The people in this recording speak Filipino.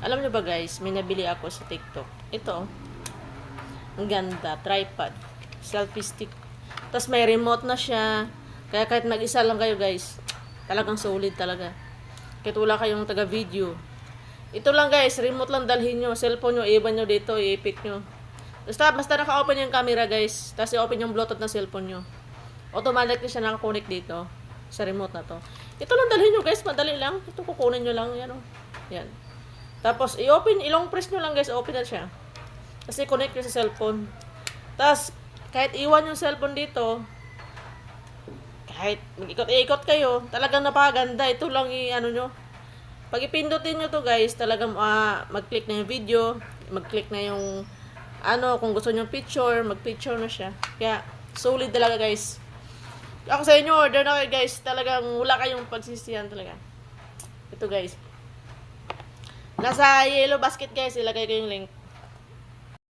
Alam nyo ba guys, may nabili ako sa TikTok. Ito, ang ganda, tripod, selfie stick. Tapos may remote na siya. Kaya kahit mag-isa lang kayo guys, talagang solid talaga. Kahit wala kayong taga-video. Ito lang guys, remote lang dalhin nyo. Cellphone nyo, iban nyo dito, i-pick nyo. Basta naka-open yung camera guys. Tapos i-open yung Bluetooth ng cellphone nyo. Automatic siya naka-connect dito. Sa remote na to. Ito lang dalhin nyo guys, madali lang. Ito kukunin nyo lang, yan o. Yan. Tapos i-open, ilong press nyo lang guys, open na siya. Kasi connect nyo sa cellphone. Tapos, kahit iwan yung cellphone dito, kahit mag-ikot-ikot kayo, talagang napakaganda. Ito lang i-ano nyo. Pag ipindutin nyo to guys, talagang mag-click na yung video, mag-click na yung kung gusto nyo picture, mag-picture na siya. Kaya, solid talaga guys. Ako sa inyo, order na kayo guys. Talagang wala kayong pagsisihan talaga. Ito guys. Nasa yellow basket guys, ilagay ko yung link.